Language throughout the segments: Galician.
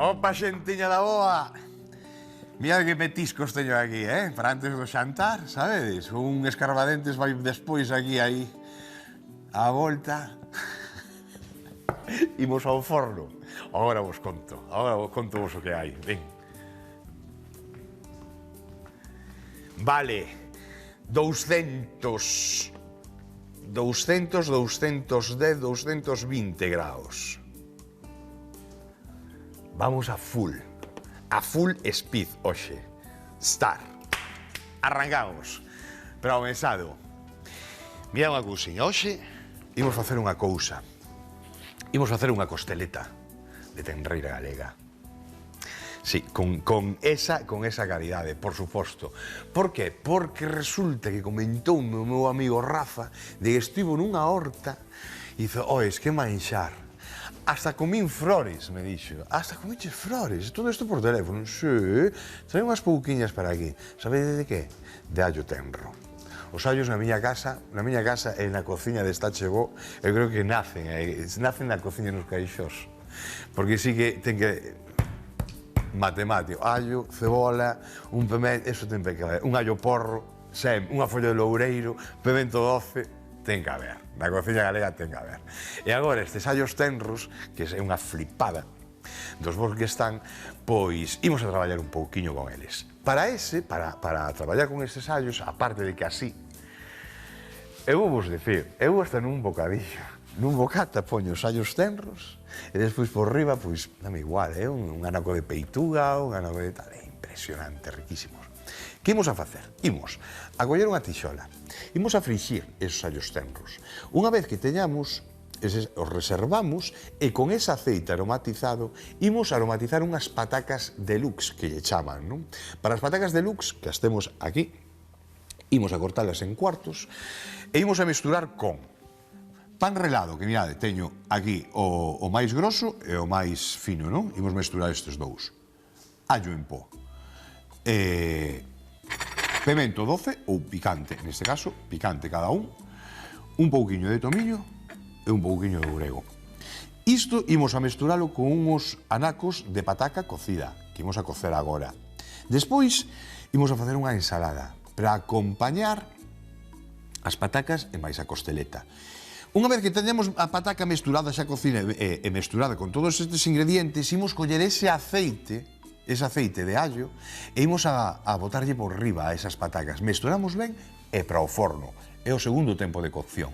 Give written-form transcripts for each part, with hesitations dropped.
Opa, xentiña da boa! Mira que petiscos teño aquí, para antes do xantar, sabedes? Un escarbadentes vai despois aquí, aí, á volta. Imos ao forno. Agora vos conto vos o que hai, ven. Vale, 210, 220 graus. Vamos a full speed hoxe. Start. Arrancamos. Pero ao mesado. Mira unha cousiña, hoxe imos facer unha cousa. Imos facer unha costeleta de tenreira galega. Sí, con esa calidade, por suposto. Por que? Porque resulta que comentoume o meu amigo Rafa de que estivo nunha horta e dixo, oes, que manxar. Hasta comín flores, me dixo. Hasta comiches flores, todo isto por teléfono. Sí, trae unhas pouquiñas para aquí. Sabedes de que? De allo tenro. Os allos na miña casa e na cociña desta chegou, eu creo que nacen na cociña nos caixós. Porque sí que ten que... matemático, allo, cebola, un pemento, eso ten que haber. Un allo porro, unha folla de loureiro, pemento doce, ten que haber. Na cociña galega ten que haber. E agora, estes allos tenros, que é unha flipada dos vos que están, pois imos a traballar un pouquiño con eles. Para traballar con estes allos, aparte de que así, eu vos dicir, eu hasta nun bocadillo, nun bocata poño os allos tenros, e despois por riba, pois, dame igual, un anaco de peituga, un anaco de tal, é impresionante, riquísimos. Que imos a facer? Imos a coller unha tixola, imos a frixir esos allos tenros. Unha vez que teñamos, os reservamos e con ese aceite aromatizado imos a aromatizar unhas patacas deluxe que lle chaman, non? Para as patacas deluxe, que as temos aquí, imos a cortalas en cuartos e imos a misturar con pan relado, que mirade, teño aquí o máis grosso e o máis fino, non? Imos mesturar estes dous. Allo en pó. Pemento doce ou picante, neste caso, picante cada un pouquiño de tomillo e un pouquiño de orego. Isto imos a mesturalo con uns anacos de pataca cocida, que imos a cocer agora. Despois, imos a facer unha ensalada para acompañar as patacas e máis a costeleta. Unha vez que teñamos a pataca mesturada xa cocida e mesturada con todos estes ingredientes, imos coller ese aceite de allo e imos a botarlle por riba a esas patacas. Mesturamos ben e para o forno. É o segundo tempo de cocción.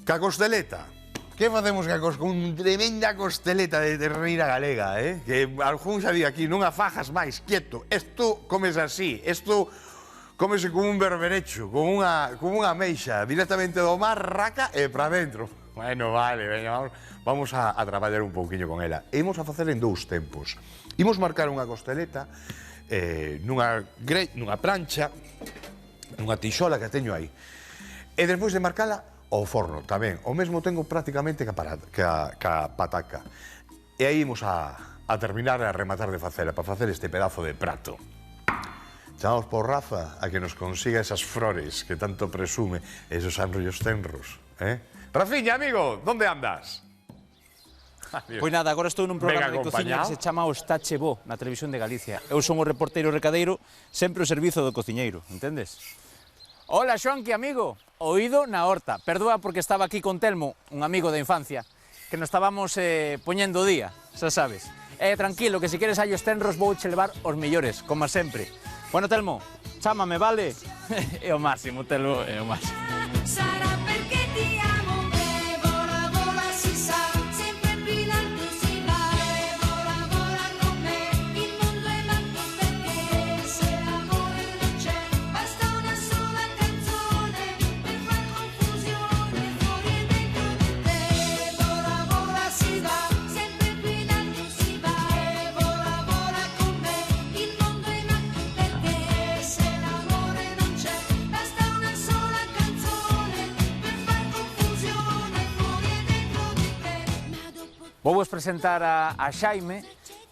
Ca costeleta. Que facemos con tremenda costeleta de terneira galega, Que algún xa di aquí, non a fajas máis, quieto. Isto comes así, isto cómese con un berberecho, con unha ameixa, directamente do mar, raca e para dentro. Bueno, vale, veña, vamos a traballar un pouquiño con ela. E imos a facer en dous tempos. Imos marcar unha costeleta nunha plancha, nunha tixola que teño aí. E despois de marcala, ao forno tamén. O mesmo tengo prácticamente ca pataca. E aí imos a terminar e a rematar de facela, para facer este pedazo de prato. Chamamos por Rafa a que nos consiga esas flores que tanto presume, esos anrollos tenros. Rafiña, amigo, ¿dónde andas? Pois nada, agora estou nun programa de cociña que se chama O Está Che Bo, na televisión de Galicia. Eu son o reporteiro recadeiro, sempre o servizo do cociñeiro, entendes? Hola, Xoanqui, amigo. Oído na horta. Perdoa porque estaba aquí con Telmo, un amigo de infancia, que nos estábamos poñendo o día, xa sabes. Tranquilo, que se queres allos tenros vou che levar os millores, como sempre. Bueno, Telmo, chámame, vale? É o máximo, Telmo, é o máximo. Vou-vos presentar a Xaime,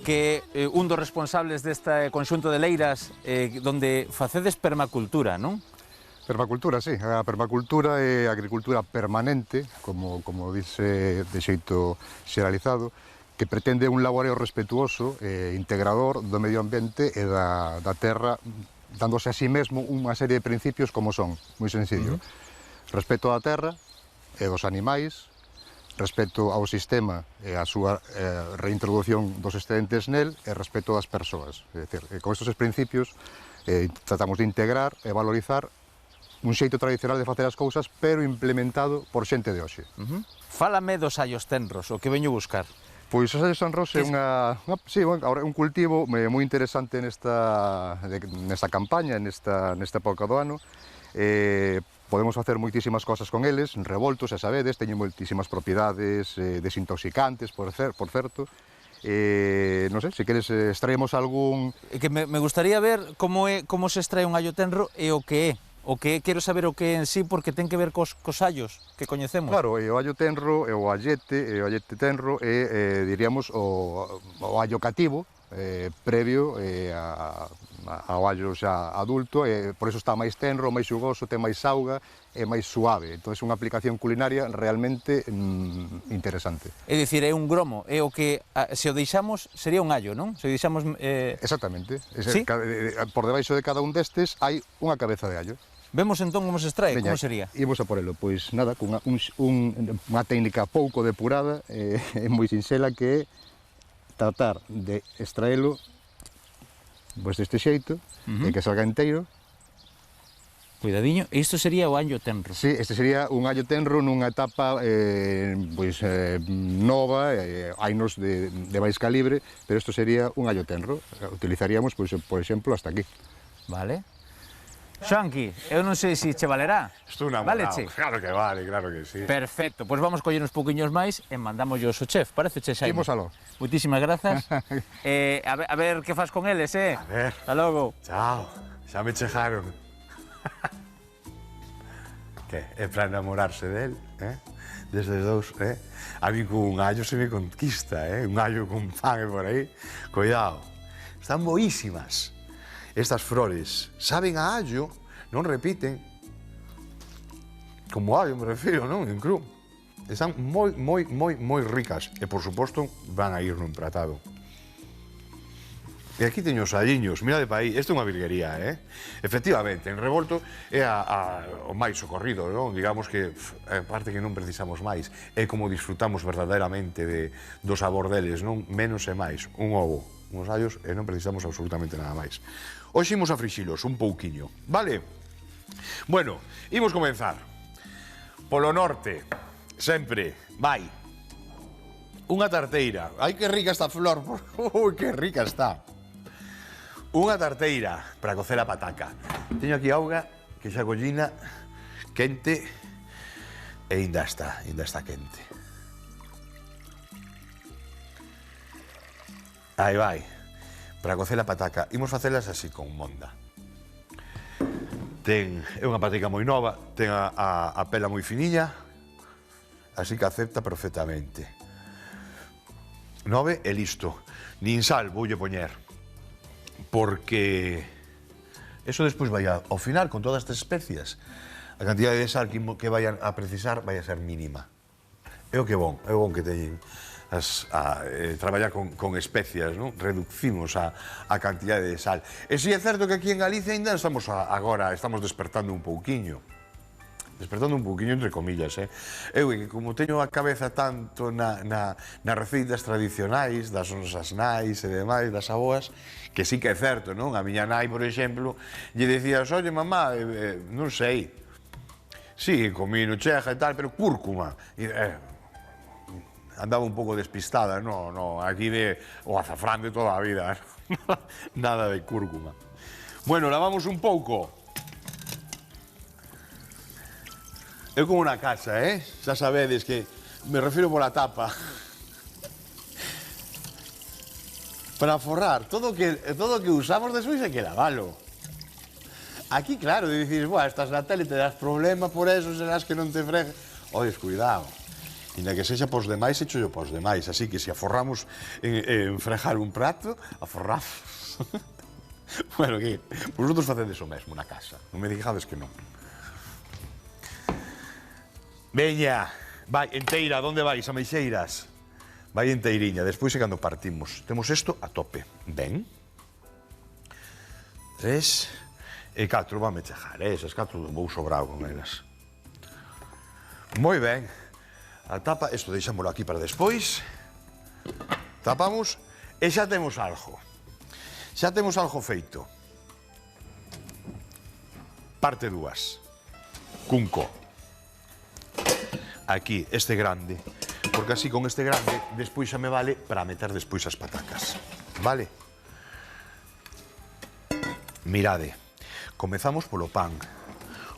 que é un dos responsables deste conxunto de leiras donde facedes permacultura, non? Permacultura, sí. A permacultura é agricultura permanente, como dice de xeito xeralizado, que pretende un laboreo respetuoso e integrador do medio ambiente e da terra, dándose a sí mesmo unha serie de principios como son, moi sencillo. Respeto á terra e dos animais, respeto ao sistema e a súa reintroducción dos excedentes nel e respeto das persoas. É dicir, con estes principios tratamos de integrar e valorizar un xeito tradicional de facer as cousas, pero implementado por xente de hoxe. Fálame dos allos tenros, o que veño buscar. Pois os allos tenros é un cultivo moi interesante nesta campaña, nesta época do ano. Podemos facer moitísimas cosas con eles, revoltos, xa sabedes, teñen moitísimas propiedades desintoxicantes, por certo. Non sei, se queres extraemos algún... Que me gustaría ver como se extrae un allo tenro e o que é. O que quero saber o que é en sí, porque ten que ver cos allos que coñecemos. Claro, o allo tenro, o allete tenro é, diríamos, o allo cativo, previo ao allo xa adulto, e por eso está máis tenro, máis xugoso, ten máis auga e máis suave. Entón, é unha aplicación culinaria realmente interesante. É dicir, é un gromo, é o que, se o deixamos, sería un allo, non? Se o deixamos... Exactamente. ¿Sí? Por debaixo de cada un destes hai unha cabeza de allo. Vemos entón como se extrae, Veña, como sería? Imos a porelo, pois nada, cunha unha técnica pouco depurada, moi sinxela, que é tratar de extraelo pois deste xeito, e que salga inteiro. Cuidadiño, isto sería o allo tenro. Sí, este sería un allo tenro nunha etapa nova, hainos de máis calibre, pero isto sería un allo tenro. Utilizaríamos, pois, por exemplo, hasta aquí. Vale. Xoanqui, eu non sei se che valerá. Estou enamorado. Vale, che? Claro que vale, claro que sí. Perfecto, pois vamos coller uns pouquiños máis e mandamos ao chef. Parece che, Xaime? Imos aló. Moitísimas grazas. A ver que faz con eles, A ver. Hasta logo. Chao, xa me chejaron. Que é para enamorarse del, desde dous, A mí con un allo se me conquista, un allo con pan e por aí. Cuidado, están boísimas. Estas flores saben a allo, non repiten. Como allo me refiro, non? En cru. Están moi ricas e, por suposto, van a ir no empratado. E aquí teño os alliños, mira de pa aí, isto é unha virguería, Efectivamente, en revolto é o máis socorrido, non? Digamos que, aparte que non precisamos máis, é como disfrutamos verdadeiramente do sabor deles, non? Menos e máis, un ovo, uns allos e non precisamos absolutamente nada máis. Hoxe imos a frixilos un pouquiño, vale? Bueno, imos comenzar. Polo norte, sempre, vai. Unha tarteira. Ai, que rica esta flor. Ui, que rica está. Unha tarteira para cocer a pataca. Teño aquí auga que xa collina quente e ainda está quente. Aí vai. Para cocer a pataca, imos facelas así con monda. É unha pataca moi nova, ten a pela moi finiña, así que acepta perfectamente. 9 e listo. Nin sal voulle poñer, porque eso despois vai ao final, con todas estas especias, a cantidade de sal que vayan a precisar vai a ser mínima. É o que bon que teñen traballar con especias, non? Reducimos a cantidade de sal. E si é certo que aquí en Galicia ainda estamos despertando un pouquiño. Despertando un pouquiño entre comillas, Eu, que como teño a cabeza tanto nas receitas tradicionais, das nosas nais e demais, das aboas, que sí que é certo, non? A miña nai, por exemplo, lle decías, oye, mamá, non sei, sí, comino cheja e tal, pero cúrcuma. Andaba un pouco despistada, aquí ve o azafrán de toda a vida, nada de cúrcuma. Bueno, lavamos un pouco. Eu como na casa, xa sabedes que me refiro pola tapa. Para forrar, todo o que usamos despois hai que lavalo. Aquí, claro, dices, estás na tele, te das problema por eso, serás que non te fregas. Odes, cuidado. Inda que sexa pos demais, echo yo pos demais. Así que se aforramos en fregar un prato, aforramos. Bueno, que vosotros facedes o mesmo na casa. Non me digades que non. Veña, vai, enteira, onde vais, Ameixeiras? vai enteiriña, despois é cando partimos. Temos isto a tope. Ben. 3 e 4, vame chegar, esas 4 vou sobrado con elas. Moi ben. A tapa, isto deixámoslo aquí para despois. Tapamos e xa temos algo. Xa temos algo feito. Parte 2. Cunco. Aquí, este grande. Porque así con este grande, despois xa me vale para meter despois as patacas. Vale? Mirade. Comezamos polo pan.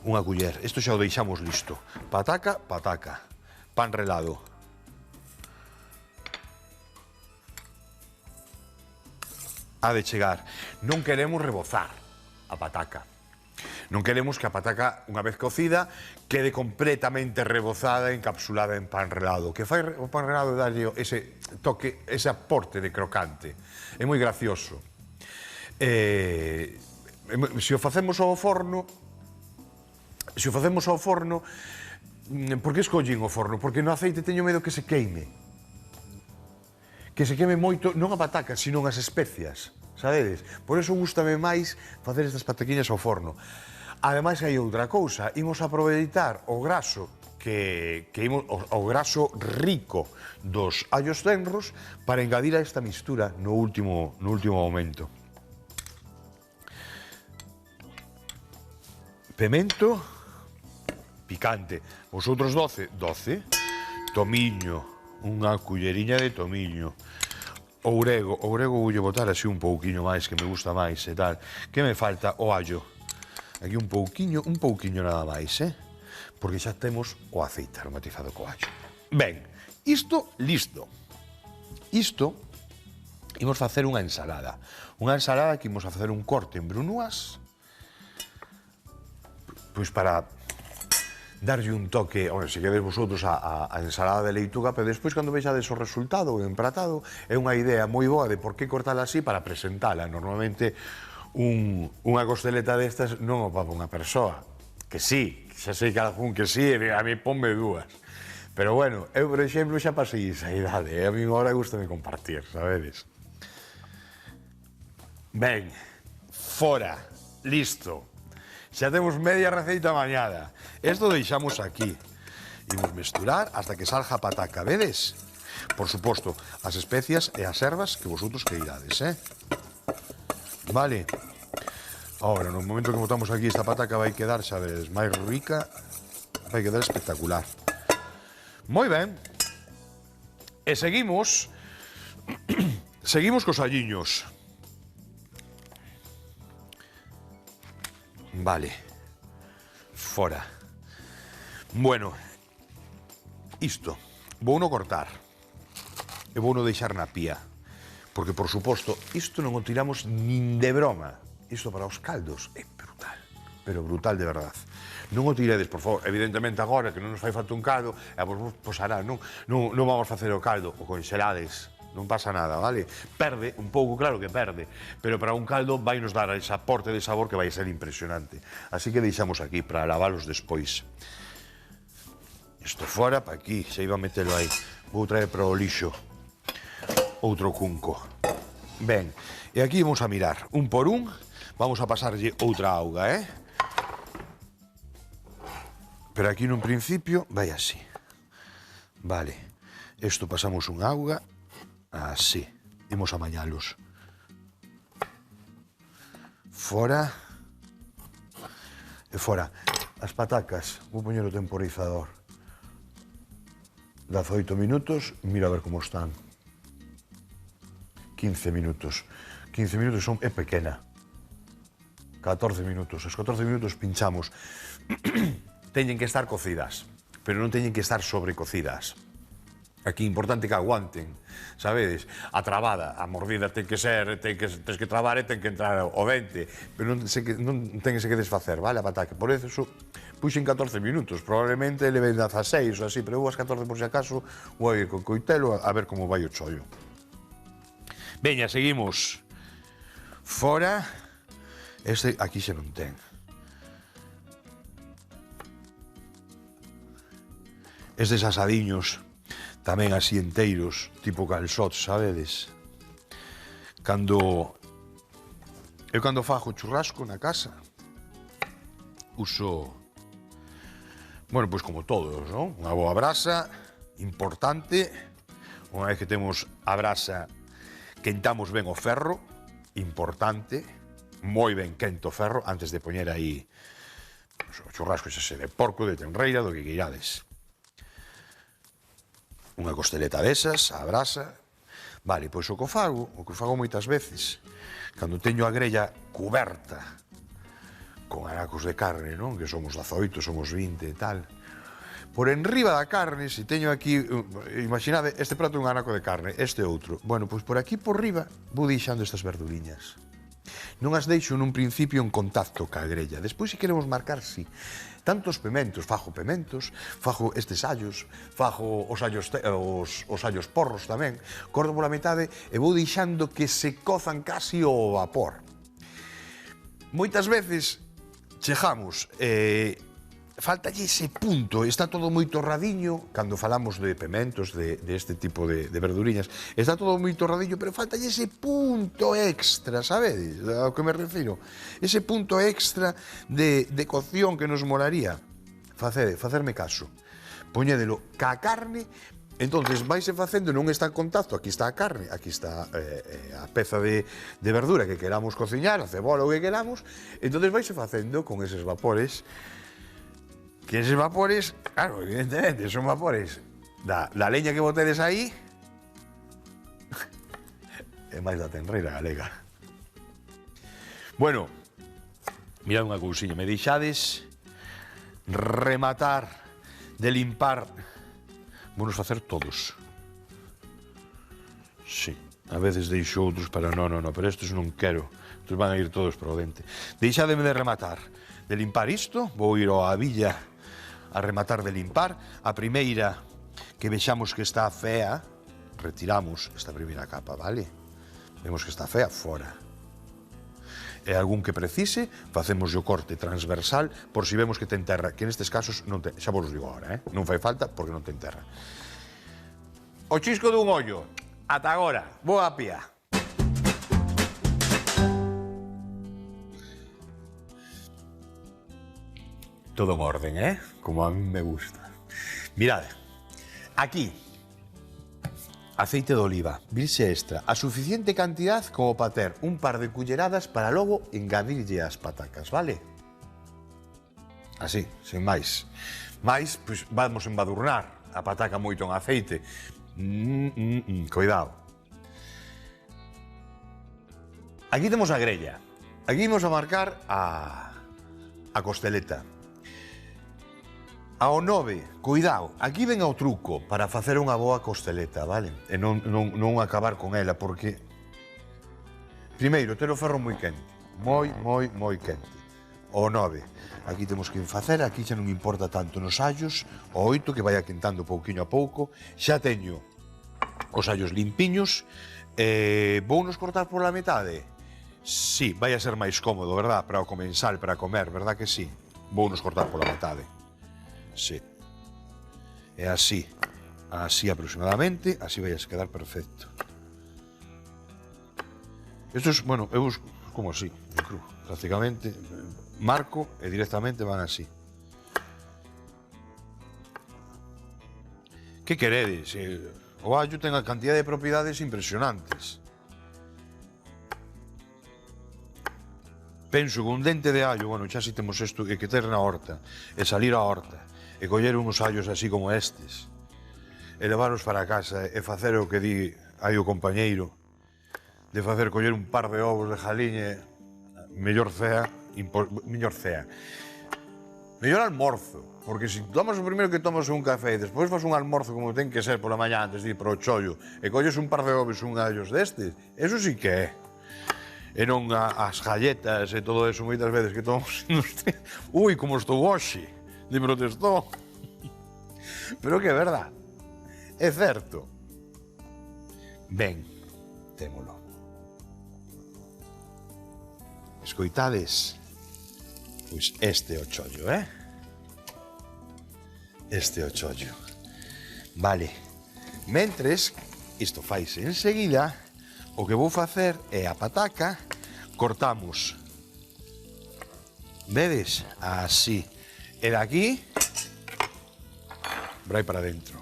Unha culler. Isto xa o deixamos listo. Pataca, pataca. Pan relado. Ha de chegar. Non queremos rebozar a pataca. Non queremos que a pataca, unha vez cocida, quede completamente rebozada, encapsulada en pan relado. O que fai o pan relado é darlle ese toque, ese aporte de crocante. É moi gracioso. Se o facemos ao forno, por que escollín o forno? Porque no aceite teño medo que se queime. Que se queime moito, non a pataca, sino as especias, sabedes? Por eso gústame máis facer estas pataquiñas ao forno. Ademais, hai outra cousa, imos aproveitar o graso o graso rico dos allos tenros para engadir a esta mistura no último momento. Pemento picante, vosotros 12, tomiño, unha culleriña de tomiño, ourego voulle botar así un pouquiño máis, que me gusta máis e tal. Que me falta? O allo. Aquí un pouquiño nada máis, porque xa temos o aceite aromatizado co allo. Ben, isto listo. Isto, imos facer unha ensalada. Unha ensalada que imos a facer un corte en brunúas, pois para darlle un toque, se quedes vosotros a ensalada de leituga, pero despois cando vexades o resultado, o empratado, é unha idea moi boa de por que cortala así para presentala. Normalmente, unha costeleta destas non o papa unha persoa. Que sí, xa sei que algún que sí, a mí ponme 2. Pero bueno, eu, por exemplo, xa pasei esa idade, a mí agora gustame compartir, sabedes? Ben, fora, listo. Xa temos media receita mañada. Isto deixamos aquí. Imos mesturar hasta que salga a pataca, vedes? Por suposto, as especias e as ervas que vosotros queirades, Vale. Ahora, no momento que botamos aquí esta pataca vai quedar, xa vedes, máis rica, vai quedar espectacular. Moi ben. E seguimos cos alliños. Vale. Fora. Bueno, isto, vouno cortar e vouno deixar na pía. Porque, por suposto, isto non o tiramos nin de broma. Isto para os caldos é brutal, pero brutal de verdad. Non o tiredes, por favor. Evidentemente agora que non nos fai falta un caldo, pois hará, non vamos facer o caldo, o conxelades, non pasa nada, vale? Perde, un pouco, claro que perde, pero para un caldo vai nos dar ese aporte de sabor que vai ser impresionante. Así que deixamos aquí para lavalos despois. Isto fora, pa aquí, xa iba a metelo aí. Vou traer para o lixo outro cunco. Ben, e aquí vamos a mirar un por un, vamos a pasarlle outra auga, Pero aquí nun principio vai así. Vale, isto pasamos un auga, así, imos a mañalos. Fora, e fora. As patacas, vou poñer o temporizador. 18 minutos, mira a ver como están. 15 minutos. 15 minutos é pequena. 14 minutos. Os 14 minutos pinchamos. Teñen que estar cocidas, pero non teñen que estar sobrecocidas. Aquí é importante que aguanten, sabedes? A trabada, a mordida ten que ser, tens que trabar e ten que entrar o dente, pero non ten que desfacer, vale, a pataca. Por eso, puxen 14 minutos, probablemente leven 16 ou así, pero eu as 14 por si acaso vou ir con coitelo a ver como vai o chollo. Veña, seguimos. Fora. Este aquí xa non ten. Estes asadiños tamén así enteiros, tipo calzots, sabedes? Eu cando fago churrasco na casa, uso, bueno, pois como todos, non? Unha boa brasa, importante. Unha vez que temos a brasa, quentamos ben o ferro, importante, moi ben quento o ferro, antes de poñer aí o churrasco, xa se de porco, de tenreira, do que queirades. Unha costeleta desas, a brasa. Vale, pois o que fago moitas veces, cando teño a grella cuberta con anacos de carne, non? Que somos 18, somos 20 e tal. Por enriba da carne, se teño aquí, imaginade, este prato é un anaco de carne, este outro. Bueno, pois por aquí por riba vou deixando estas verduriñas. Non as deixo nun principio en contacto ca grella. Despois, se queremos marcar, si. Tantos pementos, fago estes allos, fago os allos porros tamén, corto pola metade e vou deixando que se cozan casi ao vapor. Moitas veces chegamos, faltalle ese punto, está todo moi torradiño, cando falamos de pementos, de este tipo de verduriñas, está todo moi torradiño, pero faltalle ese punto extra, sabedes ao que me refiro? Ese punto extra de cocción que nos molaría. Facerme caso. Poñédelo ca carne, entonces vaise facendo, non está en contacto, aquí está a carne, aquí está a peza de verdura que queramos cociñar, a cebola o que queramos, entonces vaise facendo con eses vapores. Que eses vapores, claro, evidentemente, son vapores da leña que botedes aí e máis da tenreira galega. Bueno, mirad unha cousiña, me deixades rematar de limpar, vamos facer todos. Sí, a veces deixo outros para no, pero estes non quero, estes van a ir todos para o dente. Deixademe de rematar de limpar isto, vou ir á villa a rematar de limpar. A primeira que vexamos que está fea, retiramos esta primeira capa, vale? Vemos que está fea, fora. E algún que precise, facemos o corte transversal por si vemos que ten terra, que nestes casos non ten, xa vos digo agora, non fai falta porque non ten terra. O chisco dun ollo, ata agora, boa pía. Todo en orden, como a mí me gusta. Mirad, aquí, aceite de oliva, virxe extra, a suficiente cantidad como para ter un par de culleradas para logo engadirlle as patacas, vale? Así, sen máis. Mais, pois, vamos embadurnar a pataca moito en aceite. Cuidado. Aquí temos a grella. Aquí vamos a marcar a costeleta. Ao 9, cuidado, aquí ven o truco para facer unha boa costeleta, vale? E non acabar con ela, porque primeiro, ter o ferro moi quente, moi quente. O 9, aquí temos que facer, aquí xa non importa tanto nos allos, o 8 que vai quentando pouquiño a pouco, xa teño os allos limpiños, vounos cortar pola metade? Sí, vai a ser máis cómodo, verdad? Para o comensal, para comer, verdad que sí? Vounos cortar pola metade. Sí. E así aproximadamente, así vai a quedar perfecto. Isto é, bueno, eu como así, cru, prácticamente, marco e directamente van así. Que queredes? O allo ten a cantidad de propiedades impresionantes. Penso que un dente de allo, bueno, xa si temos isto, que ter na horta, e salir á horta, e coller uns allos así como estes, e levarlos para casa, e facer o que di aí o compañeiro, de facer coller un par de ovos de jaliñe, mellor cea, mellor almorzo, porque se tomas o primeiro que tomas un café, e despois fas un almorzo como ten que ser pola mañá antes de ir para o chollo, e colles un par de ovos e un allos destes, eso sí que é. E non as galletas e todo eso moitas veces que tomamos. Ui, como estou hoxe, de protestou. Pero que é verdad, é certo. Ben, témolo. Escoitades? Pois este é o chollo, Este é o chollo. Vale, Mentres, isto faise enseguida, o que vou facer é a pataca, cortamos. Vedes? Así. E daqui, vai para dentro.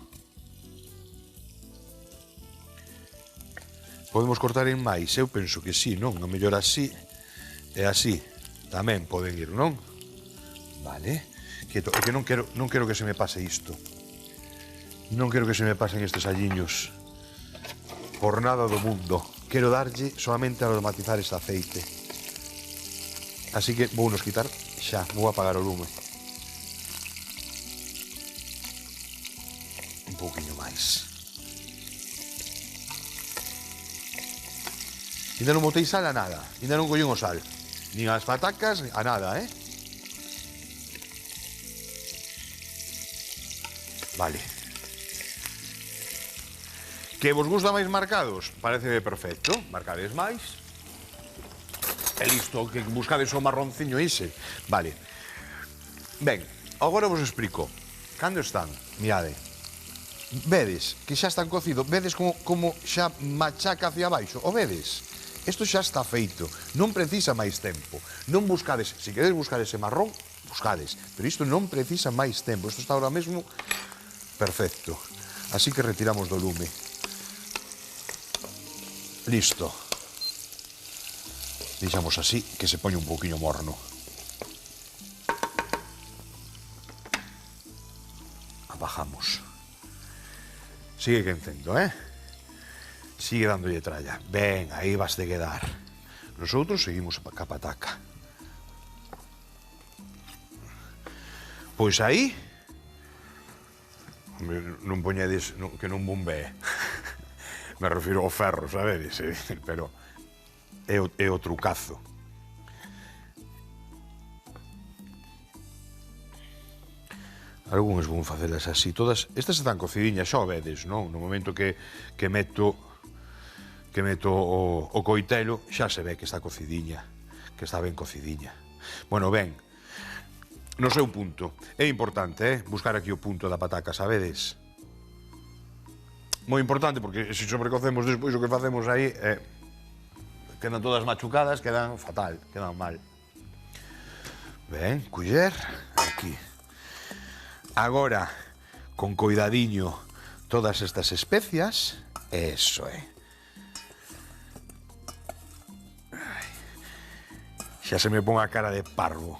Podemos cortar en máis? Eu penso que sí, non? A mellor así e así. Tamén poden ir, non? Vale. Quieto, é que non quero que se me pase isto. Non quero que se me pasen estes alliños. Por nada do mundo. Quero darlle solamente a aromatizar este aceite. Así que vou nos quitar xa. Vou apagar o lume. Un pouquinho máis. Ainda non botei sal a nada. Ainda non collín o sal. Nin as patacas, a nada, eh? Vale. Que vos gusta máis marcados? Pareceme perfecto. Marcades máis. E listo, que buscades o marronciño ese. Vale. Ben, agora vos explico. Cando están? Mirade. Vedes que xa están cocidos. Vedes como xa machaca hacia abaixo. O vedes? Isto xa está feito. Non precisa máis tempo. Non buscades, se queredes buscar ese marrón, buscades. Pero isto non precisa máis tempo. Isto está ahora mesmo perfecto. Así que retiramos do lume. Listo. Deixamos así, que se poña un pouquiño morno. Abajamos. Sigue quencendo, eh? Sigue dándolle tralla. Ben, aí vas de quedar. Nosotros seguimos ca pataca. Pois aí... Non poñedes que non bombee. Me refiro ao ferro, sabedes? Pero é o trucazo. Algúns vou facelas así. Todas, estas están cocidiñas, xa o vedes, non? No momento que meto o coitelo, xa se ve que está cocidiña, que está ben cocidiña. Bueno, ben, no seu punto. É importante, buscar aquí o punto da pataca, sabedes? Moi importante, porque se sobrecocemos despois o que facemos aí quedan todas machucadas, quedan fatal, quedan mal. Ben, culler, aquí. Agora, con coidadiño, todas estas especias, eso é. Xa se me pon a cara de parvo.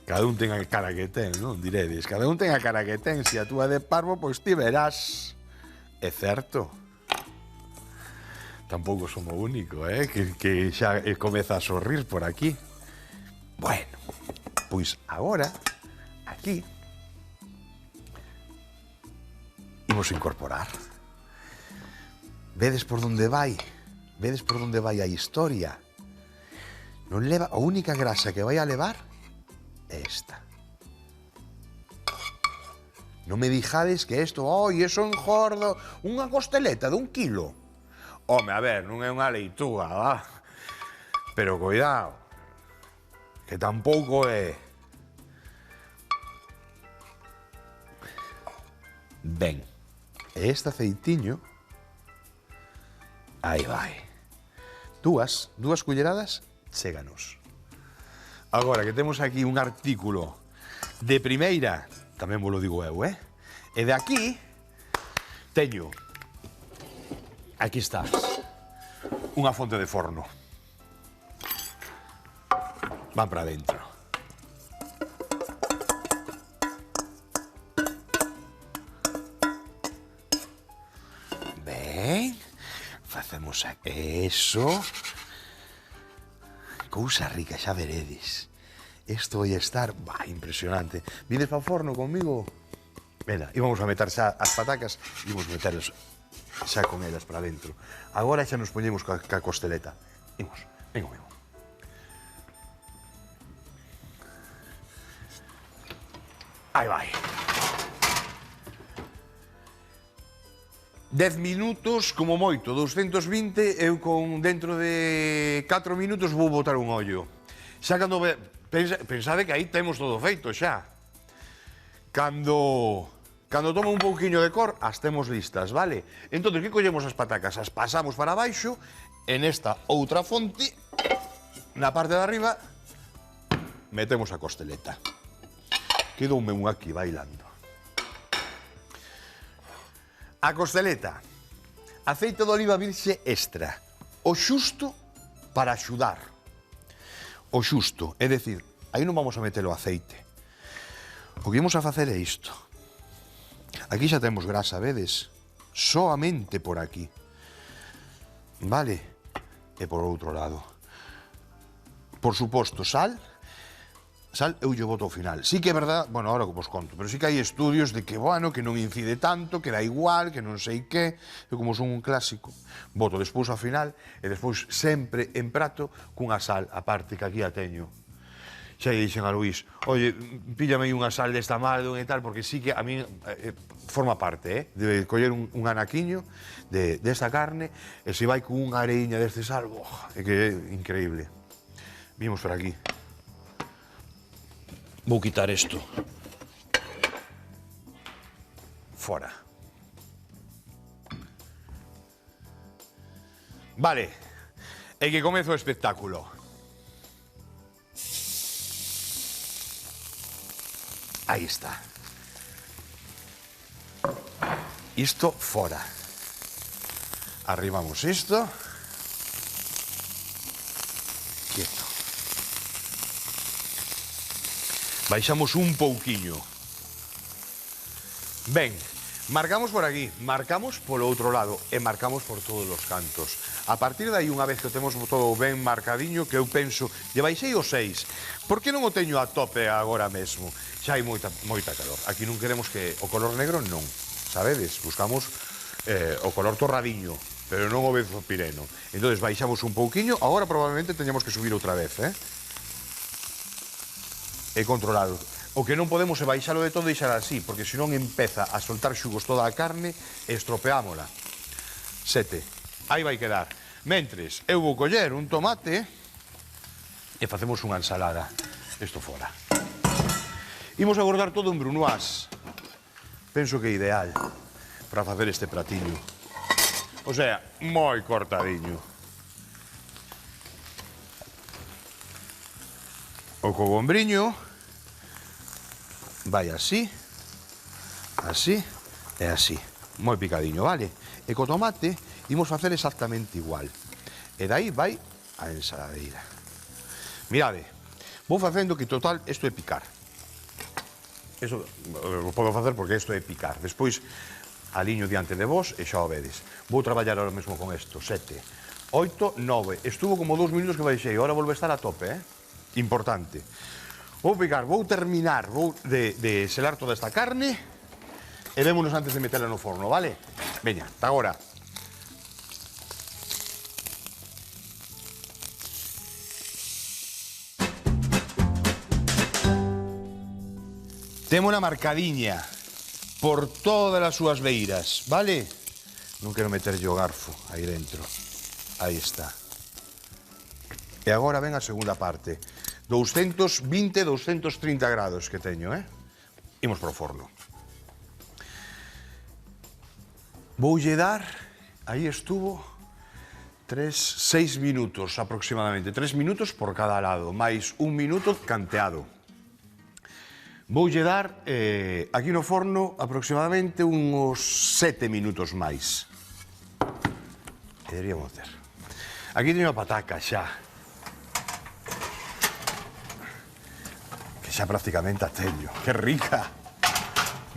Cada un ten a cara que ten, non? Diredes, cada un ten a cara que ten. Se a túa de parvo, pois ti verás. É certo. Tampouco somos o único, que xa comeza a sorrir por aquí. Bueno, pois agora, aquí, imos incorporar. Vedes por onde vai? Vedes por onde vai a historia? Non leva, a única grasa que vai a levar esta. Non me dijades que isto, oi, eso engordo, unha costeleta de 1 kilo. Home, a ver, non é unha leitúa, va? Pero cuidado, que tampouco é. Ben, este aceitiño, aí vai. Dúas culleradas, chéganos. Agora que temos aquí un artículo de primeira, tamén vos lo digo eu, e de aquí teño, aquí está, unha fonte de forno. Van para dentro. Ben, facemos eso. Cousa rica, xa veredes. Isto vai estar, impresionante. Vides para o forno conmigo? Mira, íbamos a meter xa as patacas, íbamos a meterlas xa con elas para dentro. Agora xa nos poñemos ca costeleta. Imos, vengo. Aí vai. 10 minutos, como moito, 220, eu con dentro de 4 minutos vou botar un ollo. Xa cando pensade que aí temos todo feito xa. Cando toma un pouquiño de cor, as temos listas, vale? Entón, que collemos as patacas? As pasamos para baixo, en esta outra fonte, na parte de arriba, metemos a costeleta. Quedoume un aquí bailando. A costeleta, aceite de oliva virxe extra, o xusto para axudar. O xusto, é dicir, aí non vamos a meter o aceite. O que vamos a facer é isto. Aquí xa temos grasa, vedes? Soamente por aquí. Vale? E por outro lado. Por suposto, sal. Sal eu lle boto ao final. Sí que é verdad, bueno, ahora que vos conto, pero sí que hai estudios de que, bueno, que non incide tanto, que dá igual, que non sei que, eu como son un clásico, boto despois ao final e despois sempre en prato cunha sal, aparte que aquí a teño. Xa lle dixen a Luís, oye, píllame unha sal desta maldo e tal, porque sí que a mí forma parte, de coller un anaquiño desta carne, e se vai con unha areiña deste sal, é que é increíble. Vimos por aquí. Vou quitar isto. Fora. Vale, e que comezo o espectáculo. Aí está. Isto fora. Arrimamos isto. Quieto. Baixamos un pouquiño. Ben, marcamos por aquí, marcamos polo outro lado e marcamos por todos os cantos. A partir de aí, unha vez que temos todo ben marcadiño, que eu penso, lle baixei o 6. Por que non o teño a tope agora mesmo? Xa hai moita calor. Aquí non queremos que o color negro non, sabedes? Buscamos o color torradiño, pero non o bezo pireno. Entón, baixamos un pouquiño, agora probablemente teñamos que subir outra vez, E controlado. O que non podemos é baixalo de todo e deixar así, porque senón empeza a soltar xugos toda a carne e estropeámola. 7. Aí vai quedar. Mentres, eu vou coller un tomate e facemos unha ensalada. Isto fora. Imos a guardar todo en brunoise. Penso que é ideal para facer este pratiño. O sea, moi cortadiño. O cogombriño vai así, así e así. Moi picadiño, vale? E co tomate imos facer exactamente igual. E dai vai a ensaladeira. Mirade, vou facendo que total isto é picar. Isto o podo facer porque isto é picar. Despois aliño diante de vos e xa o vedes. Vou traballar ahora mesmo con isto. 7, 8, 9. Estuvo como 2 minutos que baixei. Ahora volve a estar a tope, Importante. Vou picar, vou terminar, vou de selar toda esta carne e vémonos antes de metela no forno, vale? Veña, ata agora. Temos unha marcadiña por todas as súas beiras, vale? Non quero meterlle o garfo aí dentro. Aí está. E agora ven a segunda parte. 220, 230 grados que teño, Imos pro forno. Voulle dar, aí estuvo, 6 minutos aproximadamente. 3 minutos por cada lado, máis 1 minuto canteado. Voulle dar, aquí no forno, aproximadamente uns 7 minutos máis. Que deberíamos ter. Aquí teño a pataca xa. Xa prácticamente a teño. Que rica!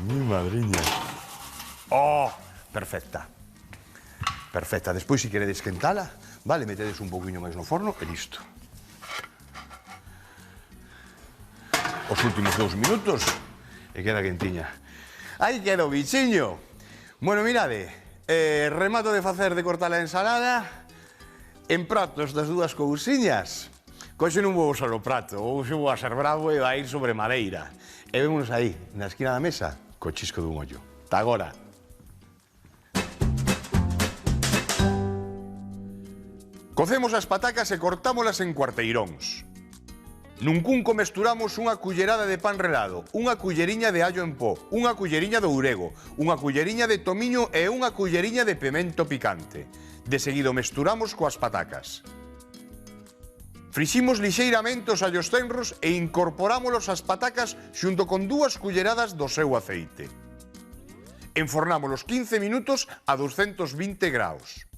Mi madriña. Oh, perfecta. Perfecta. Despois, se queredes quentala, vale, metedes un pouquiño máis no forno e listo. Os últimos 2 minutos e queda quentiña. Aí queda o bichiño. Bueno, mirade, remato de facer de cortar a ensalada en pratos das dúas cousiñas. Coxe non vou usar o prato, hoxe vou a ser bravo e vai ir sobre madeira. E vémonos aí, na esquina da mesa, co chisco dun ollo. Ta agora. Cocemos as patacas e cortámolas en cuarteiróns. Nun cunco mesturamos unha cullerada de pan relado, unha culleriña de allo en pó, unha culleriña de ourego, unha culleriña de tomiño e unha culleriña de pemento picante. De seguido mesturamos coas patacas. Friximos lixeiramente os allos tenros e incorporámolos ás patacas xunto con 2 culleradas do seu aceite. Enfornámolos 15 minutos a 220 graus.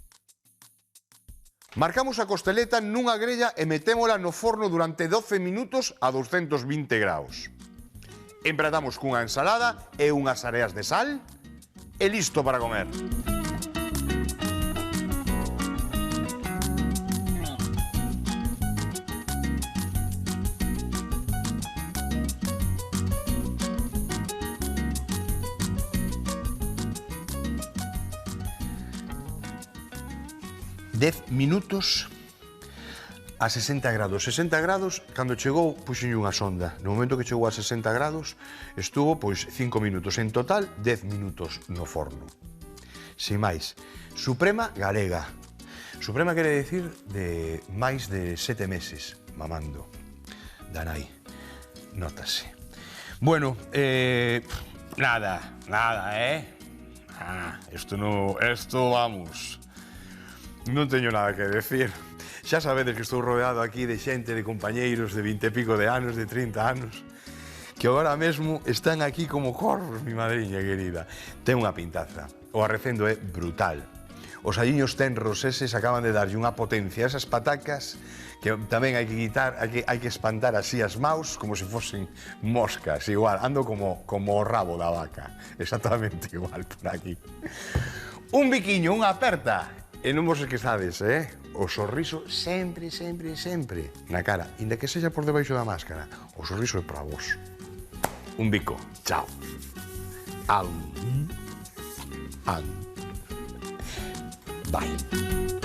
Marcamos a costeleta nunha grella e metémola no forno durante 12 minutos a 220 graus. Empratamos cunha ensalada e unhas areas de sal e listo para comer. ...10 minutos a 60 grados. 60 grados, cando chegou, puxenlle unha sonda. No momento que chegou a 60 grados, estuvo, pois, 5 minutos. En total, 10 minutos no forno. Sin máis. Suprema galega. Suprema quere decir de máis de 7 meses mamando. Danai. Nótase. Bueno, nada, Esto, vamos... Non teño nada que decir. Xa sabedes que estou rodeado aquí de xente, de compañeiros de 20 e pico de anos, de 30 anos, que agora mesmo están aquí como corvos, mi madriña querida. Ten unha pintaza. O arrecendo é brutal. Os alliños tenros eses acaban de darlle unha potencia a esas patacas que tamén hai que quitar, hai que espantar así as maus como se fosen moscas. Igual, ando como o rabo da vaca. Exactamente igual por aquí. Un biquiño, unha aperta. E non vos esquezades, o sorriso sempre, sempre, sempre na cara, inda que sexa por debaixo da máscara. O sorriso é para vos. Un bico. Chao. Bye.